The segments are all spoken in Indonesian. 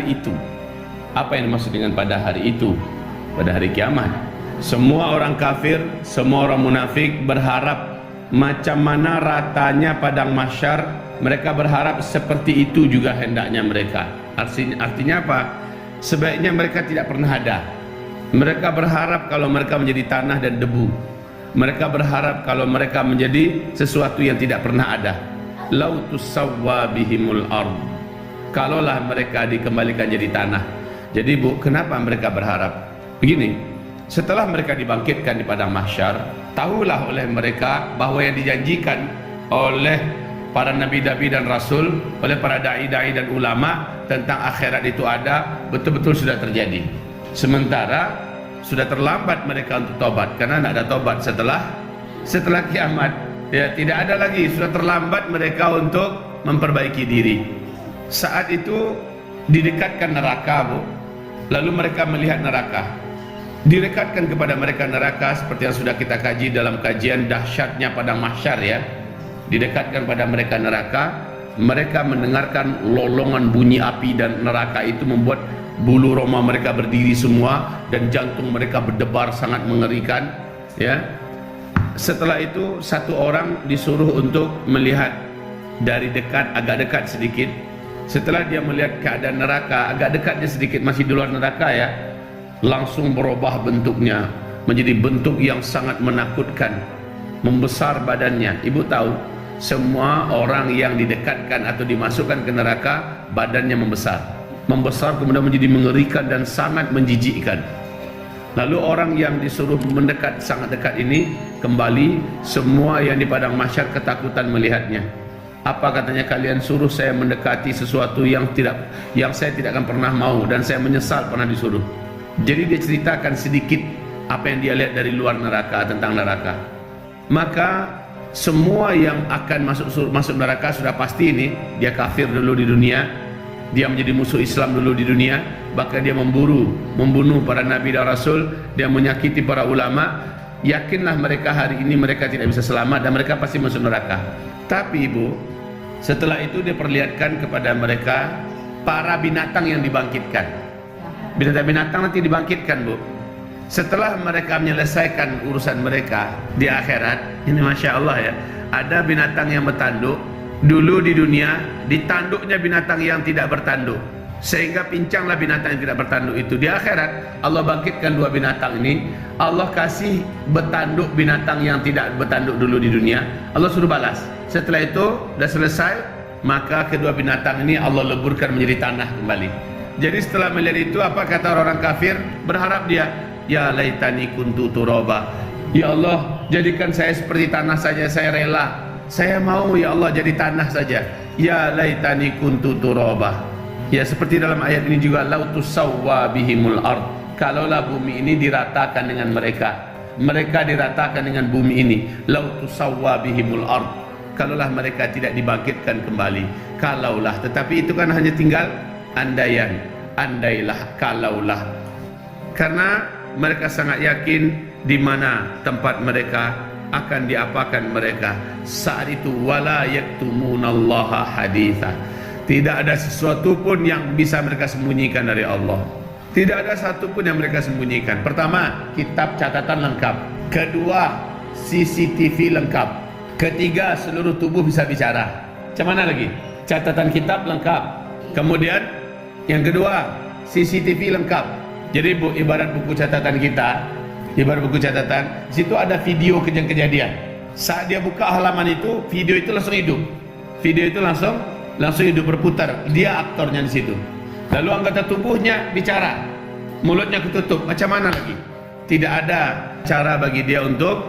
hari itu. Apa yang dimaksud dengan pada hari itu? Pada hari kiamat. Semua orang kafir, semua orang munafik berharap macam mana ratanya padang mahsyar, mereka berharap seperti itu juga hendaknya mereka. Artinya apa? Sebaiknya mereka tidak pernah ada. Mereka berharap kalau mereka menjadi tanah dan debu. Mereka berharap kalau mereka menjadi sesuatu yang tidak pernah ada. Lau tusawwa bihimul ard. Kalaulah mereka dikembalikan jadi tanah. Jadi Bu, kenapa mereka berharap? Begini, setelah mereka dibangkitkan di padang mahsyar, tahulah oleh mereka bahwa yang dijanjikan oleh para nabi-nabi dan rasul, oleh para dai-dai dan ulama tentang akhirat itu ada, betul-betul sudah terjadi. Sementara sudah terlambat mereka untuk tobat, karena tidak ada tobat setelah kiamat. Ya, tidak ada lagi, sudah terlambat mereka untuk memperbaiki diri. Saat itu didekatkan neraka, Bu. Lalu mereka melihat neraka. Direkatkan kepada mereka neraka seperti yang sudah kita kaji dalam kajian dahsyatnya padang mahsyar ya. Didekatkan pada mereka neraka, mereka mendengarkan lolongan bunyi api dan neraka itu membuat bulu roma mereka berdiri semua dan jantung mereka berdebar sangat mengerikan ya. Setelah itu satu orang disuruh untuk melihat dari dekat, agak dekat sedikit. Setelah dia melihat keadaan neraka, agak dekatnya sedikit, masih di luar neraka ya, langsung berubah bentuknya menjadi bentuk yang sangat menakutkan, membesar badannya. Ibu tahu, semua orang yang didekatkan atau dimasukkan ke neraka badannya membesar kemudian menjadi mengerikan dan sangat menjijikkan. Lalu orang yang disuruh mendekat sangat dekat ini kembali, semua yang di padang mahsyar ketakutan melihatnya. Apa katanya, kalian suruh saya mendekati sesuatu yang saya tidak akan pernah mau, dan saya menyesal pernah disuruh. Jadi dia ceritakan sedikit apa yang dia lihat dari luar neraka, tentang neraka. Maka semua yang akan masuk neraka sudah pasti ini, dia kafir dulu di dunia, dia menjadi musuh Islam dulu di dunia, bahkan dia membunuh para nabi dan rasul, dia menyakiti para ulama. Yakinlah mereka hari ini mereka tidak bisa selamat dan mereka pasti masuk neraka. Tapi Ibu, setelah itu dia perlihatkan kepada mereka para binatang yang dibangkitkan. Binatang-binatang nanti dibangkitkan, Bu. Setelah mereka menyelesaikan urusan mereka di akhirat, ini Masya Allah ya, ada binatang yang bertanduk. Dulu di dunia ditanduknya binatang yang tidak bertanduk, sehingga pincanglah binatang yang tidak bertanduk itu. Di akhirat Allah bangkitkan dua binatang ini, Allah kasih bertanduk binatang yang tidak bertanduk dulu di dunia, Allah suruh balas. Setelah itu sudah selesai, maka kedua binatang ini Allah leburkan menjadi tanah kembali. Jadi setelah melihat itu, apa kata orang kafir? Berharap dia, ya laitani kuntu turaba, ya Allah jadikan saya seperti tanah saja, saya rela, saya mau ya Allah jadi tanah saja. Ya laitani kuntu turaba. Ya seperti dalam ayat ini juga, lautus sawwa bihimul ard. Kalaulah bumi ini diratakan dengan mereka, mereka diratakan dengan bumi ini. Lautus sawwa bihimul ard. Kalaulah mereka tidak dibangkitkan kembali. Kalaulah, tetapi itu kan hanya tinggal andaian, andailah, kalaulah. Karena mereka sangat yakin di mana tempat mereka akan diapakan mereka saat itu. Wala yaktumunallaha haditha. Tidak ada sesuatu pun yang bisa mereka sembunyikan dari Allah. Tidak ada satu pun yang mereka sembunyikan. Pertama, kitab catatan lengkap. Kedua, CCTV lengkap. Ketiga, seluruh tubuh bisa bicara. Macam mana lagi? Catatan kitab lengkap. Kemudian yang kedua, CCTV lengkap. Jadi Bu, ibarat buku catatan kita, ibarat buku catatan, di situ ada video kejadian. Saat dia buka halaman itu, video itu langsung hidup. Video itu langsung hidup berputar. Dia aktornya di situ. Lalu anggota tubuhnya bicara, mulutnya ketutup. Macam mana lagi? Tidak ada cara bagi dia untuk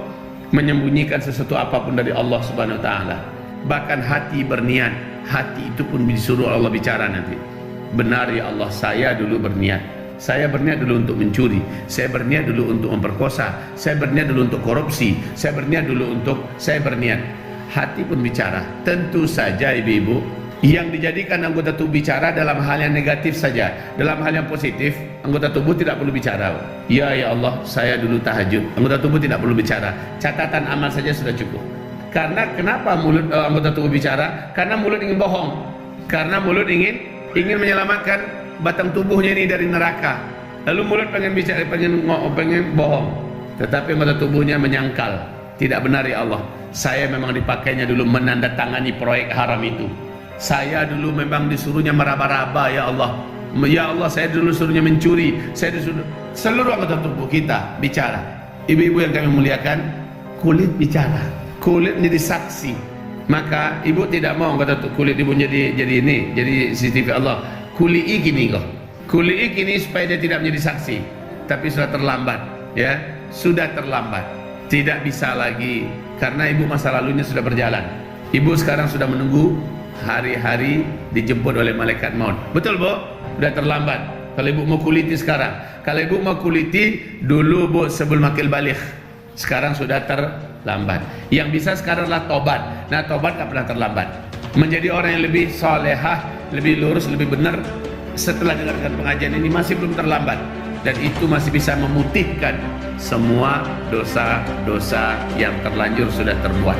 menyembunyikan sesuatu apapun dari Allah Subhanahu wa taala. Bahkan hati berniat, hati itu pun disuruh Allah bicara nanti. Benar ya Allah, saya dulu berniat. Saya berniat dulu untuk mencuri, saya berniat dulu untuk memperkosa, saya berniat dulu untuk korupsi, saya berniat dulu untuk, saya berniat. Hati pun bicara. Tentu saja ibu-ibu, yang dijadikan anggota tubuh bicara dalam hal yang negatif saja. Dalam hal yang positif, anggota tubuh tidak perlu bicara. Ya Allah, saya dulu tahajud. Anggota tubuh tidak perlu bicara. Catatan amal saja sudah cukup. Karena kenapa anggota tubuh bicara? Karena mulut ingin bohong. Karena mulut ingin menyelamatkan batang tubuhnya ini dari neraka. Lalu mulut pengen bicara, pengen bohong, tetapi mata tubuhnya menyangkal. Tidak benar ya Allah, saya memang dipakainya dulu menandatangani proyek haram itu. Saya dulu memang disuruhnya meraba-raba ya Allah. Ya Allah, saya dulu suruhnya mencuri. Saya disuruh. Seluruh anggota tubuh kita bicara. Ibu-ibu yang kami muliakan, kulit bicara, kulit menjadi saksi. Maka ibu tidak mau anggota kulit ibu jadi CCTV Allah. Kuli'i gini kok. Kuli'i gini supaya dia tidak menjadi saksi. Tapi sudah terlambat, ya. Sudah terlambat. Tidak bisa lagi karena ibu masa lalunya sudah berjalan. Ibu sekarang sudah menunggu hari-hari dijemput oleh malaikat maut. Betul, Bu? Sudah terlambat. Kalau ibu mau kuliti sekarang. Kalau ibu mau kuliti dulu, Bu, sebelum akil balik. Sekarang sudah terlambat. Yang bisa sekarang adalah tobat. Nah, tobat gak pernah terlambat. Menjadi orang yang lebih solehah, lebih lurus, lebih benar setelah dengarkan pengajian ini masih belum terlambat. Dan itu masih bisa memutihkan semua dosa-dosa yang terlanjur sudah terbuat.